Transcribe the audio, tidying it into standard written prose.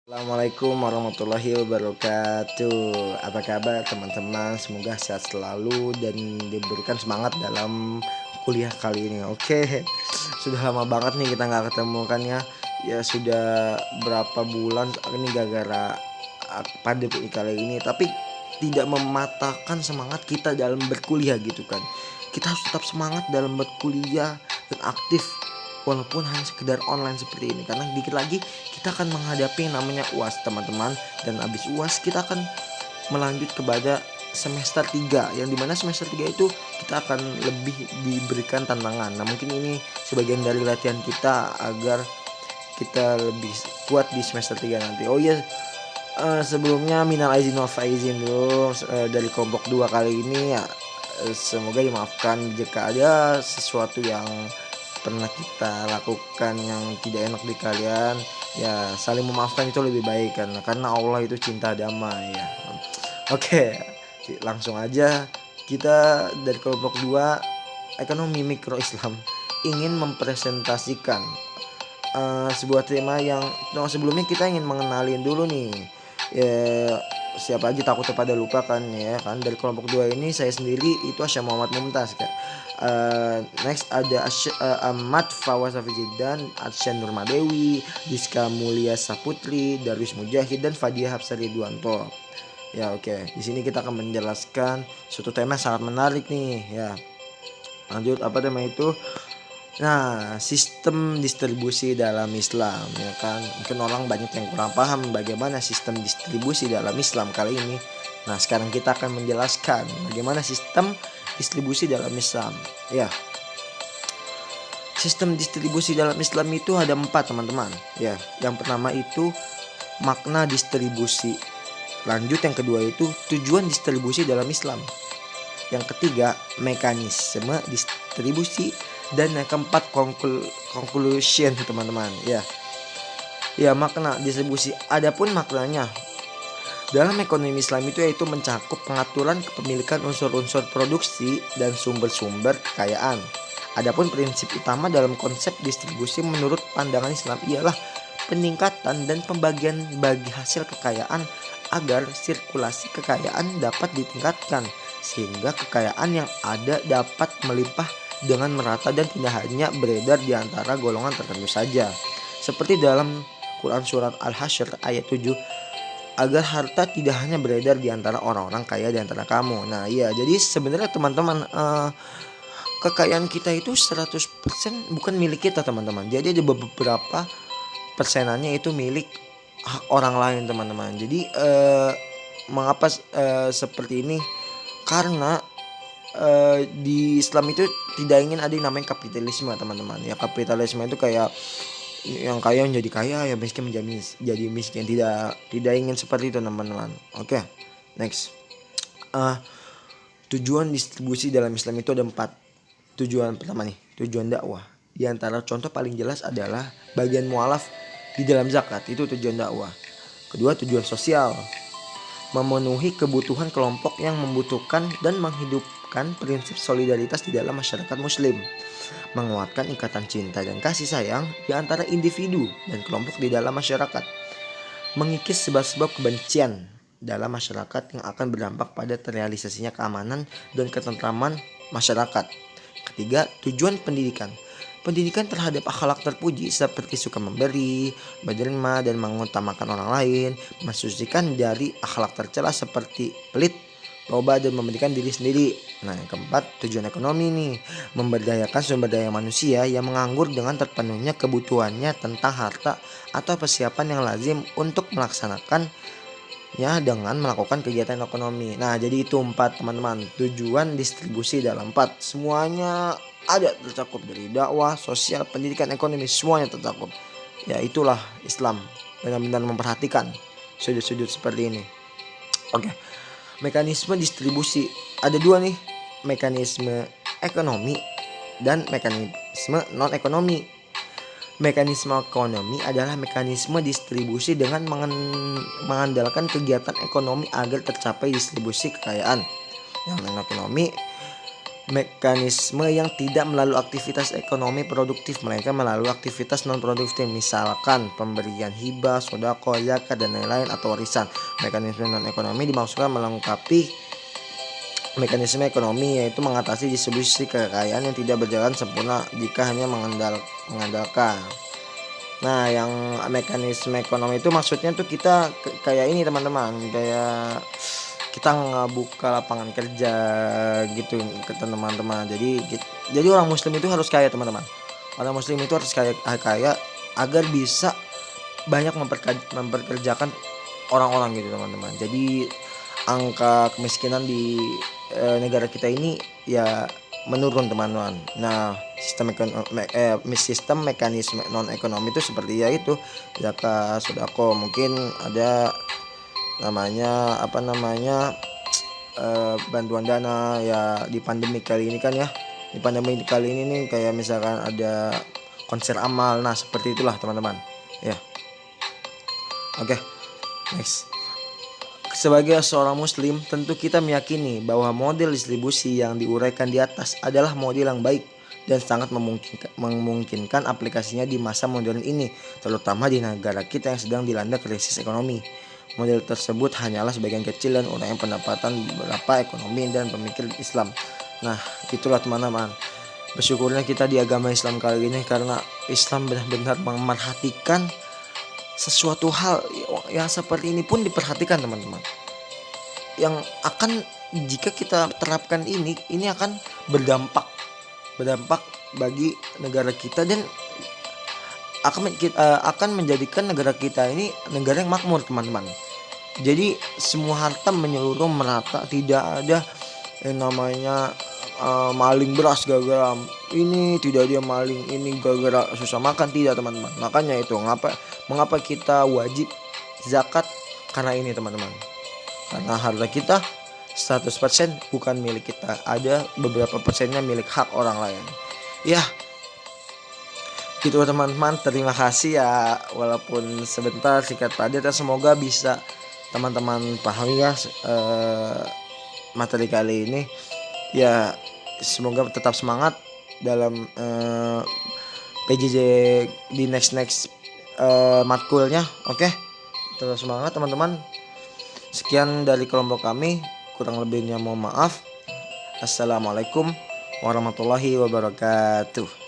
Assalamualaikum warahmatullahi wabarakatuh. Apa kabar teman-teman? Semoga sehat selalu dan diberikan semangat dalam kuliah kali ini. Oke, sudah lama banget nih kita nggak ketemu kan ya. Ya sudah berapa bulan ini gara-gara pandemi kali ini. Tapi tidak mematahkan semangat kita dalam berkuliah gitu kan. Kita harus tetap semangat dalam berkuliah dan aktif walaupun hanya sekedar online seperti ini, karena dikit lagi kita akan menghadapi yang namanya UAS teman-teman, dan habis UAS kita akan melanjut kepada semester 3, yang dimana semester 3 itu kita akan lebih diberikan tantangan. Nah mungkin ini sebagian dari latihan kita agar kita lebih kuat di semester 3 nanti. Oh iya, sebelumnya minal aizin wal faizin dulu dari kelompok 2 kali ini ya. Semoga dimaafkan jika ada sesuatu yang pernah kita lakukan yang tidak enak di kalian. Ya saling memaafkan itu lebih baik, karena Allah itu cinta damai ya. Oke, langsung aja. Kita dari kelompok 2 ekonomi mikro Islam ingin mempresentasikan sebuah tema yang sebelumnya kita ingin mengenalin dulu nih ya, siapa aja takutnya pada lupa kan ya kan. Dari kelompok 2 ini saya sendiri itu Asya Muhammad Mumtaz kan. Next ada Ahmad Fawaz Hafizidan, Arsyan Nurmadewi, Diska Mulia Saputri, Darwis Mujahid, dan Fadia Hapsari Duanto. Ya oke, di sini kita akan menjelaskan suatu tema sangat menarik nih ya. Lanjut, apa tema itu? Nah, sistem distribusi dalam Islam ya kan. Mungkin orang banyak yang kurang paham bagaimana sistem distribusi dalam Islam kali ini. Nah, sekarang kita akan menjelaskan bagaimana sistem distribusi dalam Islam. Ya, sistem distribusi dalam Islam itu ada 4 teman-teman. Ya, yang pertama itu makna distribusi. Lanjut yang kedua itu tujuan distribusi dalam Islam. Yang ketiga mekanisme distribusi, dan yang keempat conclusion teman-teman ya. Ya, makna distribusi. Adapun maknanya dalam ekonomi Islam itu yaitu mencakup pengaturan kepemilikan unsur-unsur produksi dan sumber-sumber kekayaan. Adapun prinsip utama dalam konsep distribusi menurut pandangan Islam ialah peningkatan dan pembagian bagi hasil kekayaan agar sirkulasi kekayaan dapat ditingkatkan sehingga kekayaan yang ada dapat melimpah dengan merata dan tidak hanya beredar di antara golongan tertentu saja. Seperti dalam Quran surat Al-Hasyr ayat 7, agar harta tidak hanya beredar di antara orang-orang kaya di antara kamu. Nah iya, jadi sebenarnya teman-teman, kekayaan kita itu 100% bukan milik kita teman-teman. Jadi ada beberapa persenannya itu milik hak orang lain teman-teman. Jadi mengapa seperti ini? Karena di Islam itu tidak ingin ada yang namanya kapitalisme teman-teman. Ya kapitalisme itu kayak yang kaya menjadi kaya, yang miskin menjadi miskin. Tidak ingin seperti itu teman-teman. Oke, next. Tujuan distribusi dalam Islam itu ada 4. Tujuan pertama nih, tujuan dakwah. Di antara contoh paling jelas adalah bagian mualaf di dalam zakat, itu tujuan dakwah. Kedua, tujuan sosial, memenuhi kebutuhan kelompok yang membutuhkan dan menghidupkan prinsip solidaritas di dalam masyarakat muslim, menguatkan ikatan cinta dan kasih sayang di antara individu dan kelompok di dalam masyarakat, mengikis sebab-sebab kebencian dalam masyarakat yang akan berdampak pada terrealisasinya keamanan dan ketentraman masyarakat. Ketiga, tujuan pendidikan. Pendidikan terhadap akhlak terpuji seperti suka memberi, menerima dan mengutamakan orang lain, mensucikan dari akhlak tercela seperti pelit, loba, dan memberikan diri sendiri. Nah, yang keempat, tujuan ekonomi nih, memberdayakan sumber daya manusia yang menganggur dengan terpenuhnya kebutuhannya tentang harta atau persiapan yang lazim untuk melaksanakan dengan melakukan kegiatan ekonomi. Nah, jadi itu 4 teman-teman. Tujuan distribusi dalam 4. Semuanya ada tercakup dari dakwah, sosial, pendidikan, ekonomi, semuanya tercakup. Ya, itulah Islam. Benar-benar memperhatikan sudut-sudut seperti ini. Oke. Mekanisme distribusi. Ada 2 nih. Mekanisme ekonomi dan mekanisme non-ekonomi. Mekanisme ekonomi adalah mekanisme distribusi dengan mengandalkan kegiatan ekonomi agar tercapai distribusi kekayaan. Yang non-ekonomi mekanisme yang tidak melalui aktivitas ekonomi produktif, melainkan melalui aktivitas non produktif, misalkan pemberian hibah, sodako, zakat dan lain-lain atau warisan. Mekanisme non ekonomi dimaksudkan melengkapi mekanisme ekonomi, yaitu mengatasi distribusi kekayaan yang tidak berjalan sempurna jika hanya mengandalkan. Nah, yang mekanisme ekonomi itu maksudnya tuh kita kayak ini teman-teman, kayak kita ngebuka lapangan kerja gitu ke teman-teman. Jadi orang muslim itu harus kaya teman-teman. Orang muslim itu harus kaya agar bisa banyak memperkerjakan orang-orang gitu teman-teman. Jadi angka kemiskinan di negara kita ini ya menurun teman-teman. Nah, sistem mekanisme non ekonomi itu seperti ya itu zakat, sodako, mungkin ada namanya bantuan dana ya di pandemi kali ini kan ya. Di pandemi kali ini nih kayak misalkan ada konser amal. Nah, seperti itulah teman-teman. Ya. Oke. Next. Sebagai seorang muslim, tentu kita meyakini bahwa model distribusi yang diuraikan di atas adalah model yang baik dan sangat memungkinkan aplikasinya di masa modern ini, terutama di negara kita yang sedang dilanda krisis ekonomi. Model tersebut hanyalah sebagian kecil dan uraian pendapatan beberapa ekonomi dan pemikir Islam. Nah, itulah teman-teman. Bersyukurnya kita di agama Islam kali ini karena Islam benar-benar memerhatikan sesuatu hal yang seperti ini pun diperhatikan teman-teman, yang akan jika kita terapkan ini akan berdampak bagi negara kita dan akan menjadikan negara kita ini negara yang makmur teman-teman. Jadi semua harta menyeluruh merata, tidak ada yang namanya maling beras gara-gara ini, tidak ada maling ini gara-gara susah makan, tidak teman-teman. Makanya itu mengapa kita wajib zakat, karena ini teman-teman, karena harta kita 100% bukan milik kita, ada beberapa persennya milik hak orang lain. Ya gitu teman-teman, terima kasih ya, walaupun sebentar singkat padat, dan semoga bisa teman-teman pahami ya materi kali ini. Ya semoga tetap semangat dalam PJJ di next matkulnya. Oke, tetap semangat teman-teman. Sekian dari kelompok kami, kurang lebihnya mohon maaf. Assalamualaikum warahmatullahi wabarakatuh.